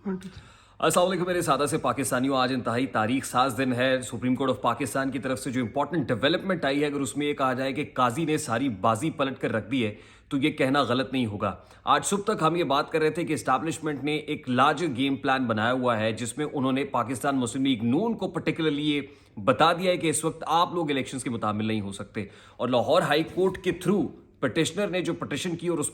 अस्सलाम वालेकुम मेरे सादा से पाकिस्तानियों। आज इंतहाई तारीख साज दिन है। सुप्रीम कोर्ट ऑफ पाकिस्तान की तरफ से जो इंपॉर्टेंट डेवलपमेंट आई है, अगर उसमें ये कहा जाए कि काजी ने सारी बाजी पलट कर रख दी है तो ये कहना गलत नहीं होगा। आज सुबह तक हम ये बात कर रहे थे कि इस्टेब्लिशमेंट ने एक लार्जर गेम प्लान बनाया हुआ है, जिसमें उन्होंने पाकिस्तान मुस्लिम लीग नून को पर्टिकुलरली ये बता दिया है कि इस वक्त आप लोग इलेक्शंस के मुताबिक नहीं हो सकते। और लाहौर हाई कोर्ट के थ्रू पटिशनर ने जो पटिशन की और उस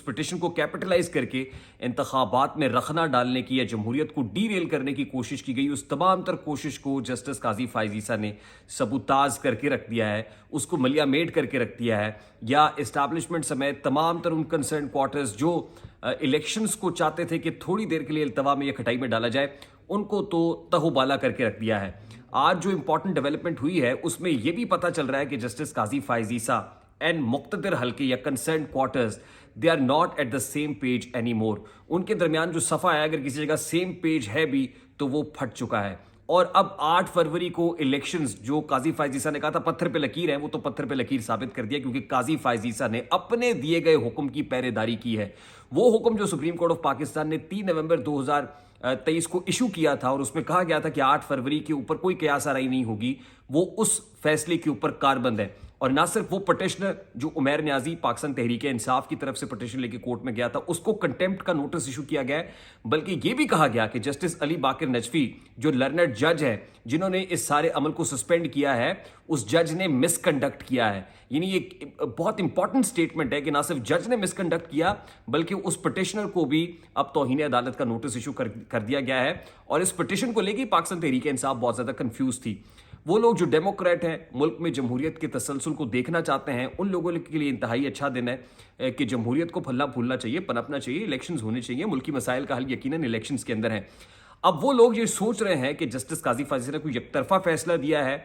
पटिशन को कैपिटलाइज करके इंतखाबात में रखना डालने की या जमहूरियत को डीरेल करने की कोशिश की गई, उस तमाम तर कोशिश को जस्टिस काजी फाइज ईसा ने सबूताज करके रख दिया है, उसको मलिया मेड करके रख दिया है। या इस्टेब्लिशमेंट समेत तमाम तर उन कंसर्न क्वार्टर्स जो इलेक्शंस को चाहते थे कि थोड़ी देर के लिए अल्तवा में या खटाई में डाला जाए, उनको तो तहोबाला करके रख दिया है। आज जो इंपॉर्टेंट डेवलपमेंट हुई है उसमें यह भी पता चल रहा है कि justice Qazi Faez Isa and मुक्तदर हल्के या concern quarters they are not at the same page any more. उनके दरमियान जो सफ़ा है, अगर किसी जगह सेम पेज है भी तो वो फट चुका है। और अब 8 फरवरी को इलेक्शंस, जो काजी फाइज ईसा ने कहा था पत्थर पे लकीर है, वो तो पत्थर पे लकीर साबित कर दिया, क्योंकि काजी फाइज ईसा ने अपने दिए गए हुक्म की पहरेदारी की है। वो हुक्म जो सुप्रीम कोर्ट ऑफ पाकिस्तान ने 3 नवंबर 2023 को इशू किया था और उसमें कहा गया था कि 8 फरवरी के ऊपर कोई कयास आराई नहीं होगी, वो उस फैसले के ऊपर कारबंद है। और ना सिर्फ वो पटिशनर जो उमैर न्याजी पाकिस्तान तहरीक इंसाफ की तरफ से पटिशन लेके कोर्ट में गया था, उसको कंटेम्प्ट का नोटिस इशू किया गया है, बल्कि ये भी कहा गया कि जस्टिस अली बाकिर नजफी जो लर्नड जज है, जिन्होंने इस सारे अमल को सस्पेंड किया है, उस जज ने मिसकंडक्ट किया है। यानी ये बहुत इंपॉर्टेंट स्टेटमेंट है कि ना सिर्फ जज ने मिसकंडक्ट किया, बल्कि उस पटिशनर को भी अब तौहीन अदालत का नोटिस इशू कर दिया गया है। और इस पटिशन को लेकर पाकिस्तान तहरीक इंसाफ बहुत ज्यादा कंफ्यूज थी। वो लोग जो डेमोक्रेट हैं, मुल्क में जमहूरियत के तसलसल को देखना चाहते हैं, उन लोगों के लिए इंतहाई अच्छा दिन है कि जमहूरियत को फलना फूलना चाहिए, पनपना चाहिए, इलेक्शंस होने चाहिए। मुल्की मसाइल का हल यकीनन इलेक्शंस के अंदर है। अब वो लोग ये सोच रहे हैं कि जस्टिस काजी फाइज ने कोई एकतरफा फैसला दिया है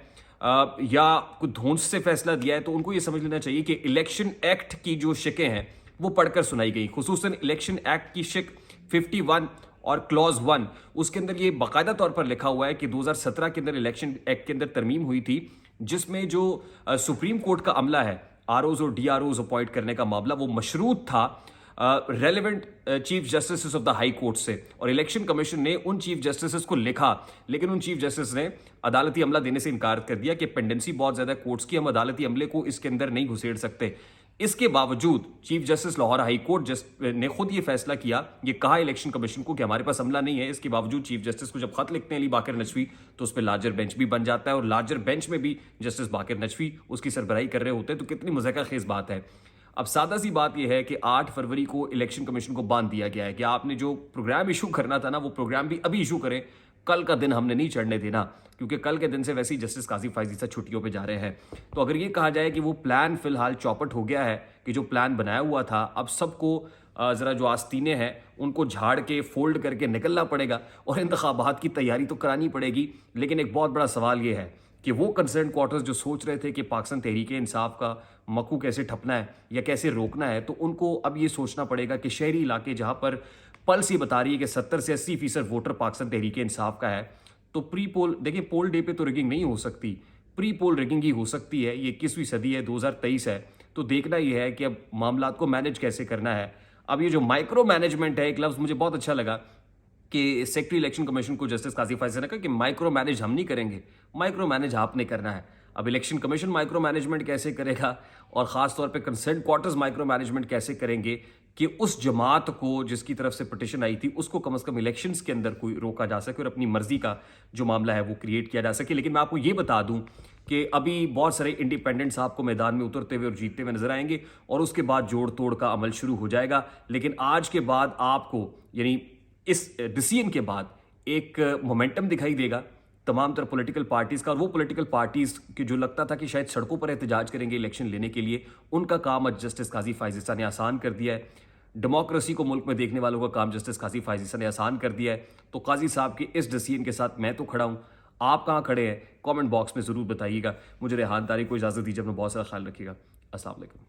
या कुछ धौंस से फैसला दिया है, तो उनको ये समझ लेना चाहिए कि इलेक्शन एक्ट की जो शिकें हैं वो पढ़कर सुनाई गई। खुसूसन इलेक्शन एक्ट की शिक 51 और क्लॉज 1, उसके अंदर ये बाकायदा तौर पर लिखा हुआ है कि 2017 के अंदर इलेक्शन एक्ट के अंदर तरमीम हुई थी, जिसमें जो सुप्रीम कोर्ट का अमला है, आरओज और डीआरओज अपॉइंट करने का मामला, वो मशरूत था relevant chief justice of the high court से। और इलेक्शन कमीशन ने उन चीफ जस्टिस को लिखा, लेकिन उन चीफ जस्टिस ने अदालती अमला देने से इनकार कर दिया कि पेंडेंसी बहुत ज्यादा कोर्ट्स की, हम अदालती अमले को इसके अंदर नहीं घुसेड़ सकते। इसके बावजूद chief justice Lahore high court ने खुद ये फैसला किया, ये कहा इलेक्शन कमीशन को कि हमारे पास अमला नहीं है। इसके बावजूद चीफ जस्टिस को जब खत लिखते हैं अली बाकिर नजफी, तो उस पर लार्जर बेंच भी बन जाता है, और लार्जर बेंच में भी जस्टिस बाकिर नजफी उसकी सरबराही कर रहे होते हैं। तो कितनी मज़ाक़ खेज बात है। अब सादा सी बात यह है कि 8 फरवरी को इलेक्शन कमीशन को बांध दिया गया है कि आपने जो प्रोग्राम इशू करना था ना, वो प्रोग्राम भी अभी इशू करें, कल का दिन हमने नहीं चढ़ने देना, क्योंकि कल के दिन से वैसे ही जस्टिस काजी फाइज ईसा छुट्टियों पे जा रहे हैं। तो अगर ये कहा जाए कि वो प्लान फिलहाल चौपट हो गया है, कि जो प्लान बनाया हुआ था, अब सबको ज़रा जो आस्तीने हैं उनको झाड़ के फोल्ड करके निकलना पड़ेगा और इंतखाबात की तैयारी तो करानी पड़ेगी। लेकिन एक बहुत बड़ा सवाल ये है कि वो कंसर्न क्वार्टर्स जो सोच रहे थे कि पाकिस्तान तहरीक इंसाफ का मक्कू कैसे ठपना है या कैसे रोकना है, तो उनको अब ये सोचना पड़ेगा कि शहरी इलाके जहाँ पर पल्स ये बता रही है कि 70 से 80% वोटर पाकिस्तान तहरीक इंसाफ का है, तो प्री पोल, देखिए पोल डे पे तो रिगिंग नहीं हो सकती, प्री पोल रिगिंग ही हो सकती है। ये 21वीं सदी है, 2023 है, तो देखना ये है कि अब मामलात को मैनेज कैसे करना है। अब ये जो माइक्रो मैनेजमेंट है, एक लफ्ज़ मुझे बहुत अच्छा लगा कि सेक्रेटरी इलेक्शन कमीशन को जस्टिस काजी फाइज ने कहा कि माइक्रो मैनेज हम नहीं करेंगे, माइक्रो मैनेज आपने करना है। अब इलेक्शन कमीशन माइक्रो मैनेजमेंट कैसे करेगा, और ख़ास तौर पे कंसर्न क्वार्टर्स माइक्रो मैनेजमेंट कैसे करेंगे कि उस जमात को जिसकी तरफ से पिटिशन आई थी उसको कम से कम इलेक्शंस के अंदर कोई रोका जा सके और अपनी मर्जी का जो मामला है वो क्रिएट किया जा सके। लेकिन मैं आपको ये बता दूं कि अभी बहुत सारे इंडिपेंडेंट्स आपको मैदान में उतरते हुए और जीतते हुए नजर आएंगे, और उसके बाद जोड़ तोड़ का अमल शुरू हो जाएगा। लेकिन आज के बाद आपको, यानी इस डिसीजन के बाद, एक मोमेंटम दिखाई देगा तमाम तरह पॉलिटिकल पार्टीज़ का। और वो पॉलिटिकल पार्टीज़ की जो लगता था कि शायद सड़कों पर एहतजाज करेंगे इलेक्शन लेने के लिए, उनका काम आज जस्टिस काजी फाइज ईसा ने आसान कर दिया है। डेमोक्रेसी को मुल्क में देखने वालों का काम जस्टिस काजी फाइज ईसा ने आसान कर दिया है। तो काजी साहब के इस डिसीजन के साथ मैं तो खड़ा हूँ, आप कहाँ खड़े हैं कमेंट बॉक्स में ज़रूर बताइएगा। मुझे रेहान तारी को इजाज़त दीजिए, अपना बहुत सारा ख्याल रखिएगा। अस्सलाम वालेकुम।